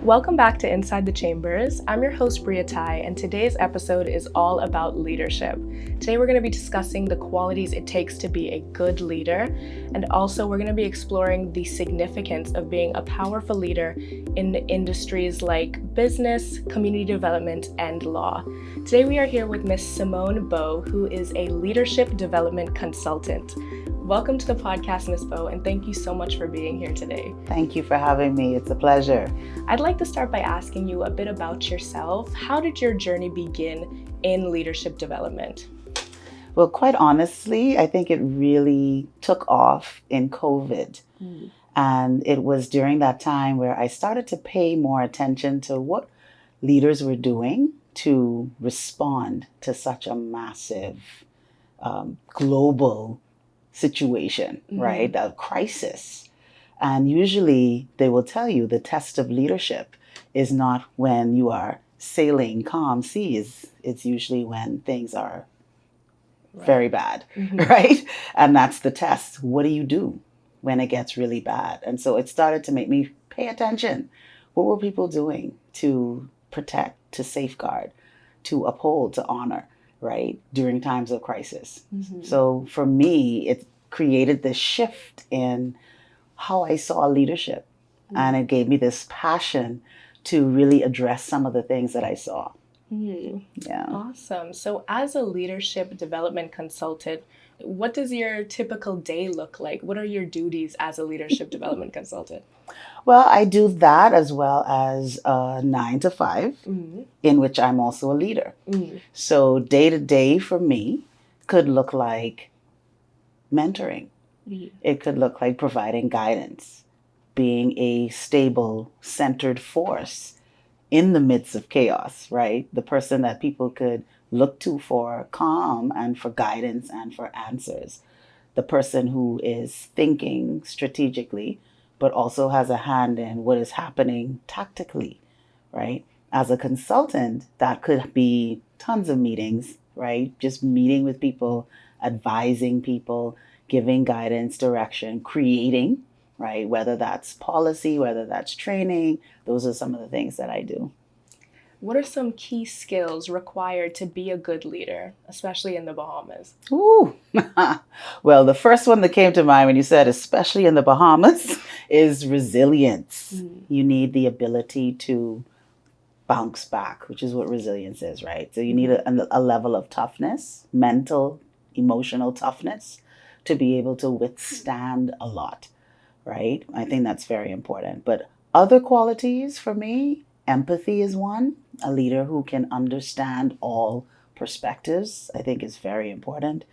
Welcome back to Inside the Chambers. I'm your host, Bria Tai, and today's episode is all about leadership. Today we're going to be discussing the qualities it takes to be a good leader, and also we're going to be exploring the significance of being a powerful leader in industries like business, community development, and law. Today we are here with Miss Simone Bowe, who is a leadership development consultant. Welcome to the podcast, Ms. Bowe, and thank you so much for being here today. Thank you for having me. It's a pleasure. I'd like to start by asking you a bit about yourself. How did your journey begin in leadership development? Well, quite honestly, I think it really took off in COVID. And it was during that time where I started to pay more attention to what leaders were doing to respond to such a massive global situation, right? A crisis. And usually they will tell you the test of leadership is not when you are sailing calm seas. It's usually when things are very bad, right? And that's the test. What do you do when it gets really bad? And so it started to make me pay attention. What were people doing to protect, to safeguard, to uphold, to honor, right? During times of crisis. So for me, it created this shift in how I saw leadership. And it gave me this passion to really address some of the things that I saw. Yeah. Awesome. So as a leadership development consultant, what does your typical day look like? What are your duties as a leadership development consultant? Well, I do that as well as 9 to 5, in which I'm also a leader. So day to day for me could look like mentoring. It could look like providing guidance, being a stable, centered force in the midst of chaos, right? The person that people could look to for calm and for guidance and for answers. The person who is thinking strategically, but also has a hand in what is happening tactically, right? As a consultant, that could be tons of meetings, right? Just meeting with people, advising people, giving guidance, direction, creating, right? Whether that's policy, whether that's training, those are some of the things that I do. What are some key skills required to be a good leader, especially in the Bahamas? Ooh, well, the first one that came to mind when you said, especially in the Bahamas, is resilience. You need the ability to bounce back, which is what resilience is, right? So you need a level of toughness, mental, emotional toughness to be able to withstand a lot, right? I think that's very important. But other qualities for me, empathy is one. A leader who can understand all perspectives, I think is very important.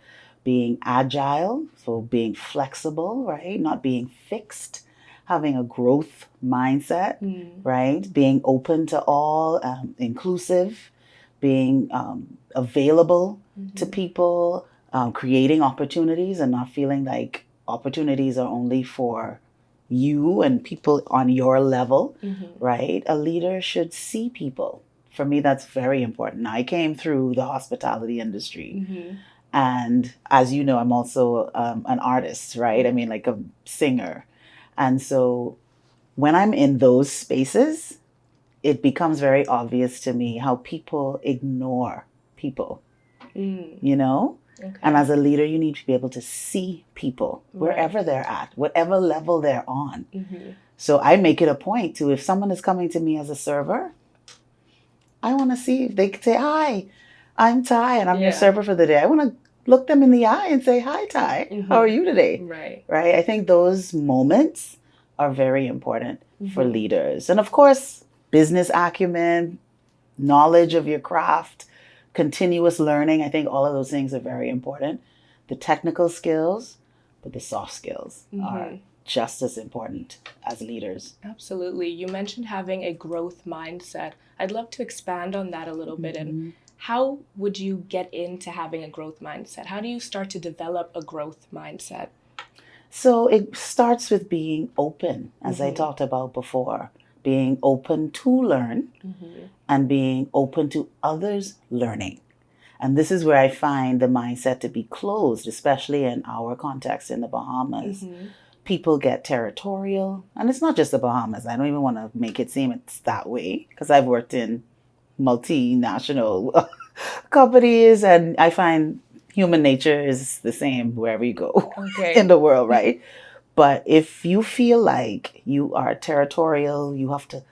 Being agile, so being flexible, right? Not being fixed. Having a growth mindset, right? Being open to all, inclusive, being available to people, creating opportunities and not feeling like opportunities are only for you and people on your level, right? A leader should see people. For me, that's very important. I came through the hospitality industry. And as you know, I'm also an artist, right? I mean, like a singer. And so when I'm in those spaces, it becomes very obvious to me how people ignore people, you know? And as a leader, you need to be able to see people wherever they're at, whatever level they're on. So I make it a point to, if someone is coming to me as a server, I want to see if they could say, hi, I'm Ty and I'm your server for the day. I want to look them in the eye and say, hi, Ty, how are you today? Right. I think those moments are very important for leaders. And of course, business acumen, knowledge of your craft, continuous learning. I think all of those things are very important. The technical skills, but the soft skills are just as important as leaders. Absolutely. You mentioned having a growth mindset. I'd love to expand on that a little bit. And how would you get into having a growth mindset? How do you start to develop a growth mindset? So it starts with being open, as I talked about before, being open to learn and being open to others learning. And this is where I find the mindset to be closed, especially in our context in the Bahamas. people get territorial. And it's not just the Bahamas. I don't even want to make it seem it's that way because I've worked in multinational companies and I find human nature is the same wherever you go in the world, right? But if you feel like you are territorial, you have to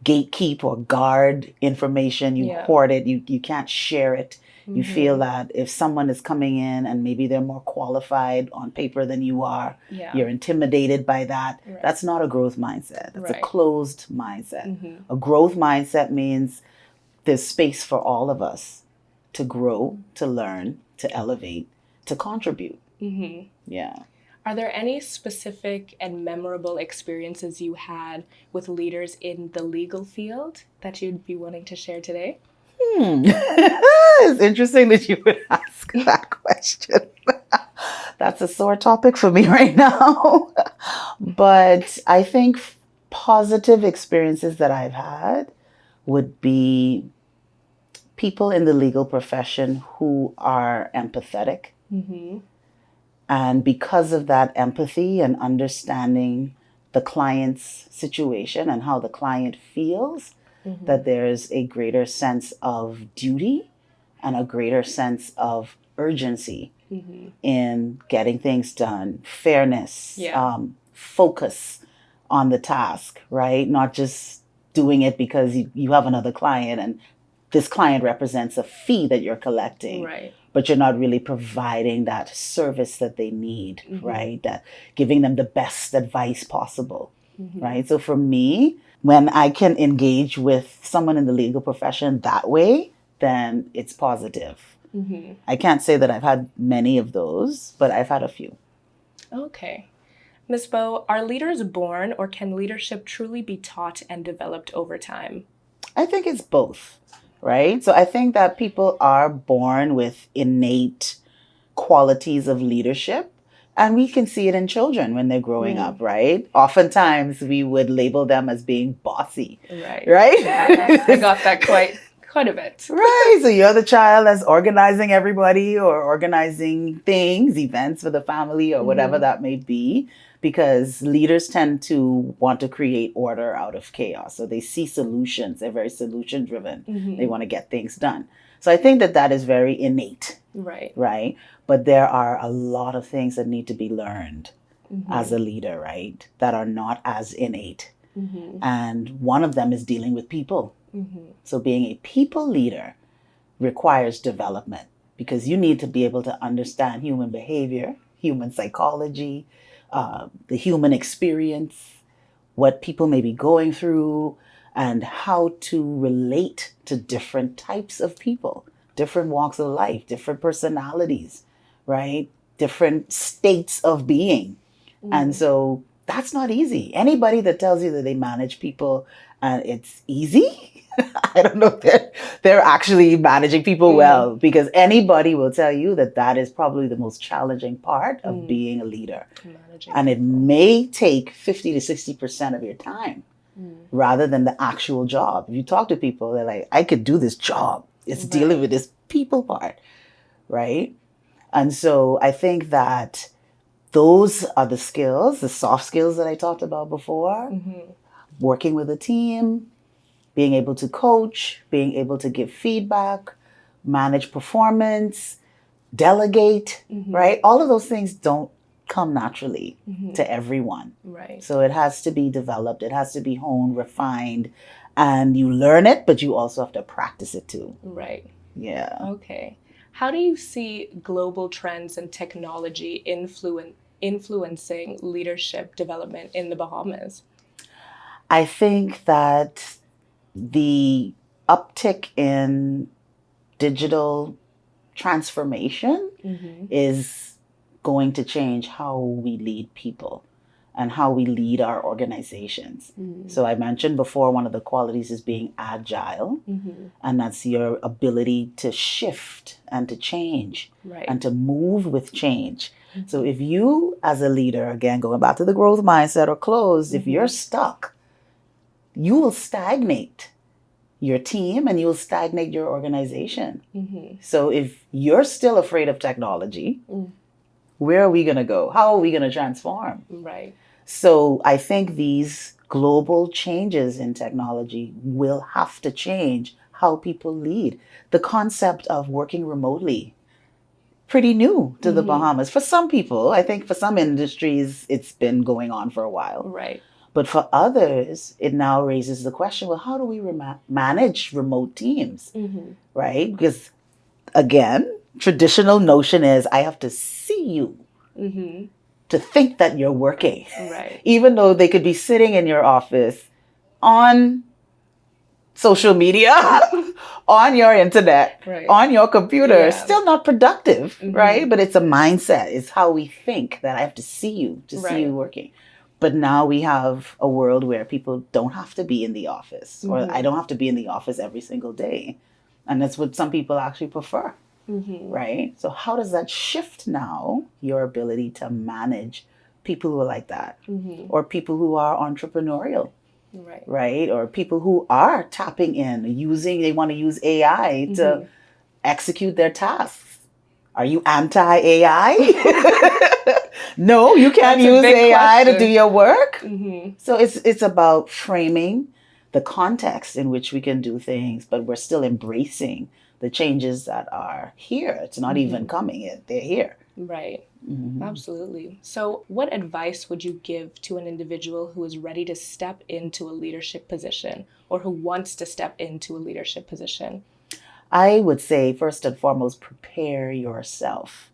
gatekeep or guard information, you hoard it, you can't share it. You feel that if someone is coming in and maybe they're more qualified on paper than you are, you're intimidated by that. Right. That's not a growth mindset. That's a closed mindset. A growth mindset means there's space for all of us to grow, to learn, to elevate, to contribute. Yeah. Are there any specific and memorable experiences you had with leaders in the legal field that you'd be wanting to share today? It's interesting that you would ask that question. That's a sore topic for me right now. But I think positive experiences that I've had would be people in the legal profession who are empathetic. And because of that empathy and understanding the client's situation and how the client feels, that there's a greater sense of duty and a greater sense of urgency in getting things done, fairness, focus on the task, right? Not just doing it because you have another client and this client represents a fee that you're collecting. Right. But you're not really providing that service that they need, right? That giving them the best advice possible, right? So for me, when I can engage with someone in the legal profession that way, then it's positive. I can't say that I've had many of those, but I've had a few. Okay. Ms. Bowe, are leaders born or can leadership truly be taught and developed over time? I think it's both. Right? So I think that people are born with innate qualities of leadership, and we can see it in children when they're growing up, right? Oftentimes we would label them as being bossy. Right? I got that quite a bit. Right. So you're the child that's organizing everybody or organizing things, events for the family or whatever that may be. Because leaders tend to want to create order out of chaos. So they see solutions. They're very solution driven. They want to get things done. So I think that is very innate. Right. But there are a lot of things that need to be learned as a leader, right? That are not as innate. And one of them is dealing with people. So being a people leader requires development because you need to be able to understand human behavior, human psychology, the human experience, what people may be going through, and how to relate to different types of people, different walks of life, different personalities, right? Different states of being. And so that's not easy. Anybody that tells you that they manage people and it's easy, I don't know if they're actually managing people well, because anybody will tell you that is probably the most challenging part of being a leader. And it may take 50 to 60% of your time rather than the actual job. If you talk to people, they're like, I could do this job. It's dealing with this people part, right? And so I think that those are the skills, the soft skills that I talked about before, working with a team, being able to coach, being able to give feedback, manage performance, delegate, right? All of those things don't come naturally to everyone. Right. So it has to be developed. It has to be honed, refined, and you learn it, but you also have to practice it too. Right. Yeah. Okay. How do you see global trends and technology influencing leadership development in the Bahamas? I think that the uptick in digital transformation is going to change how we lead people and how we lead our organizations. So I mentioned before, one of the qualities is being agile, and that's your ability to shift and to change and to move with change. So if you, as a leader, again, going back to the growth mindset or closed, if you're stuck, you will stagnate your team and you will stagnate your organization. So if you're still afraid of technology, Where are we going to go? How are we going to transform? Right. So I think these global changes in technology will have to change how people lead. The concept of working remotely, pretty new to the Bahamas. For some people, I think for some industries, it's been going on for a while. Right. But for others, it now raises the question, well, how do we manage remote teams, right? Because again, traditional notion is I have to see you to think that you're working. Right. Even though they could be sitting in your office on social media, on your internet, Right. on your computer, Yeah. still not productive, right? But it's a mindset. It's how we think that I have to see you to see you working. But now we have a world where people don't have to be in the office, or I don't have to be in the office every single day. And that's what some people actually prefer, right? So how does that shift now your ability to manage people who are like that, or people who are entrepreneurial? Right? Or people who are tapping in, they want to use AI to execute their tasks. Are you anti-AI? No, you can't use AI to do your work. So it's about framing the context in which we can do things, but we're still embracing the changes that are here. It's not even coming in, they're here. Right. Absolutely. So what advice would you give to an individual who is ready to step into a leadership position, or who wants to step into a leadership position? I would say, first and foremost, prepare yourself.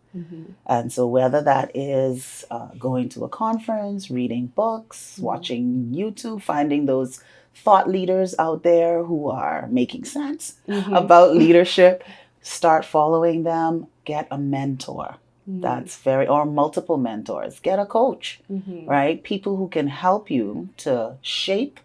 And so whether that is going to a conference, reading books, watching YouTube, finding those thought leaders out there who are making sense about leadership, start following them, get a mentor. That's or multiple mentors. Get a coach, right? People who can help you to shape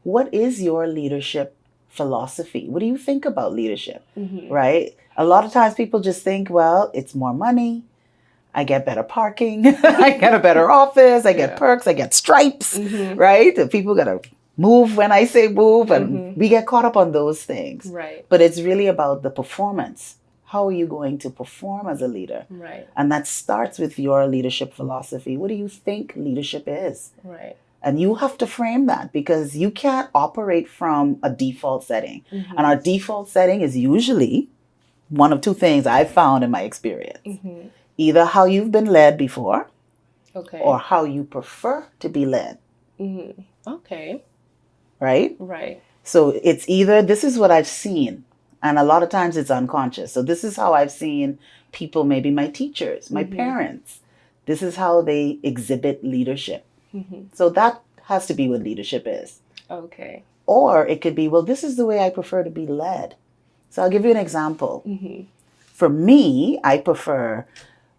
what is your leadership philosophy. What do you think about leadership, right? A lot of times people just think, well, it's more money. I get better parking. I get a better office. I get perks. I get stripes, right? And people got to move when I say move. And we get caught up on those things. Right. But it's really about the performance. How are you going to perform as a leader? Right. And that starts with your leadership philosophy. What do you think leadership is? Right. And you have to frame that, because you can't operate from a default setting. And our default setting is usually one of two things I've found in my experience. Either how you've been led before, or how you prefer to be led. Okay. Right? Right. So it's either this is what I've seen, and a lot of times it's unconscious. So this is how I've seen people, maybe my teachers, my parents. This is how they exhibit leadership. So that has to be what leadership is. Okay. Or it could be, well, this is the way I prefer to be led. So I'll give you an example. For me, I prefer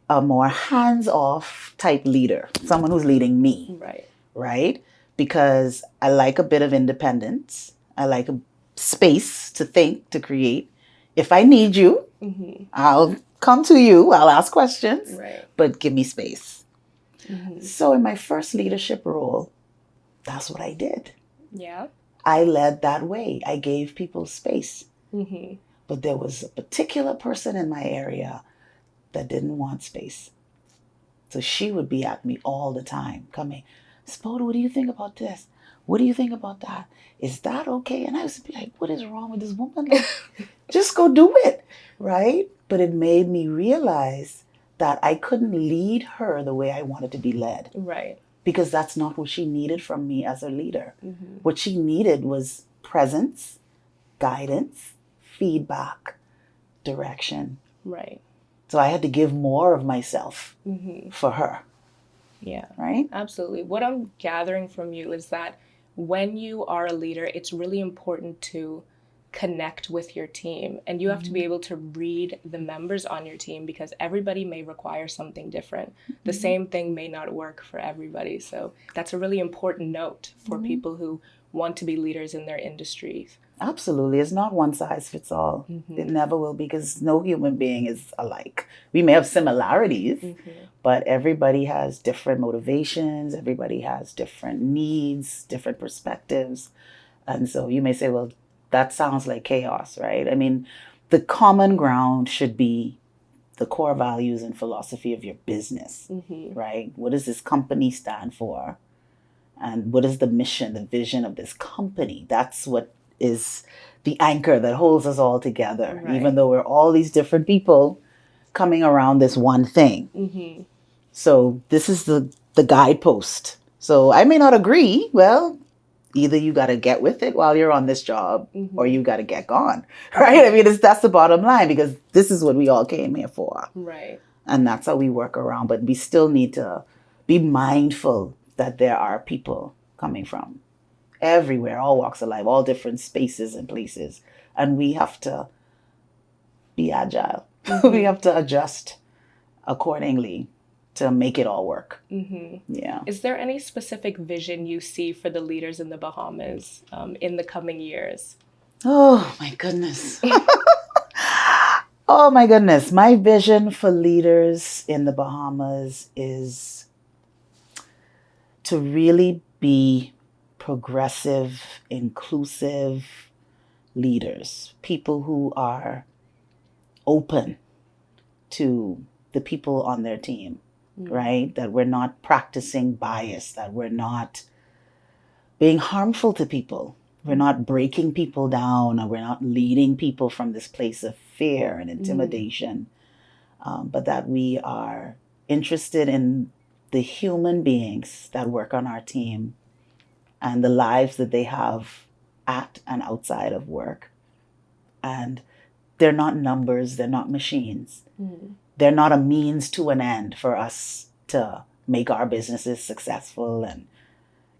a more hands-off type leader, someone who's leading me. Right. Right? Because I like a bit of independence. I like a space to think, to create. If I need you, I'll come to you. I'll ask questions, but give me space. So in my first leadership role, that's what I did. Yeah. I led that way. I gave people space. But there was a particular person in my area that didn't want space. So she would be at me all the time, coming, Spoda, what do you think about this? What do you think about that? Is that okay? And I was be like, what is wrong with this woman? Like, just go do it, right? But it made me realize that I couldn't lead her the way I wanted to be led. Right. Because that's not what she needed from me as a leader. What she needed was presence, guidance, feedback, direction. Right. So I had to give more of myself for her. Yeah. Right? Absolutely. What I'm gathering from you is that when you are a leader, it's really important to connect with your team, and you have to be able to read the members on your team, because everybody may require something different. The same thing may not work for everybody. So that's a really important note for people who want to be leaders in their industries. Absolutely. It's not one size fits all. It never will be, because no human being is alike. We may have similarities, but everybody has different motivations. Everybody has different needs, different perspectives. And so you may say, well, that sounds like chaos, right? I mean, the common ground should be the core values and philosophy of your business, right? What does this company stand for? And what is the mission, the vision of this company? That's what is the anchor that holds us all together, Right. even though we're all these different people coming around this one thing. So this is the guidepost. So I may not agree. Well, either you got to get with it while you're on this job or you got to get gone, right? I mean, that's the bottom line, because this is what we all came here for. Right. And that's how we work around. But we still need to be mindful that there are people coming from everywhere, all walks of life, all different spaces and places. And we have to be agile. We have to adjust accordingly to make it all work. Yeah. Is there any specific vision you see for the leaders in the Bahamas in the coming years? Oh, my goodness. Oh, my goodness. My vision for leaders in the Bahamas is to really be progressive, inclusive leaders, people who are open to the people on their team, right? That we're not practicing bias, that we're not being harmful to people. We're not breaking people down, or we're not leading people from this place of fear and intimidation, but that we are interested in the human beings that work on our team and the lives that they have at and outside of work. And they're not numbers, they're not machines. They're not a means to an end for us to make our businesses successful and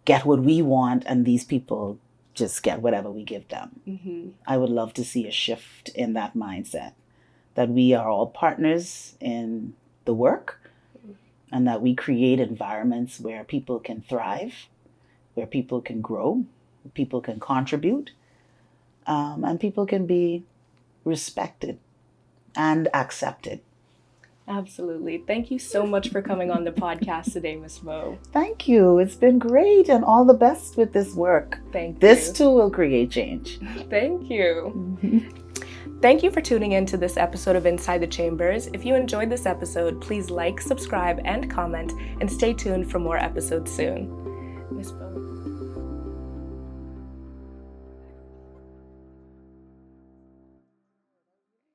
get what we want, and these people just get whatever we give them. I would love to see a shift in that mindset, that we are all partners in the work, and that we create environments where people can thrive, where people can grow, where people can contribute, and people can be respected and accepted. Absolutely. Thank you so much for coming on the podcast today, Ms. Bowe. Thank you. It's been great, and all the best with this work. Thank you. This too will create change. Thank you. Thank you for tuning in to this episode of Inside the Chambers. If you enjoyed this episode, please like, subscribe, and comment, and stay tuned for more episodes soon. Ms. Bowe.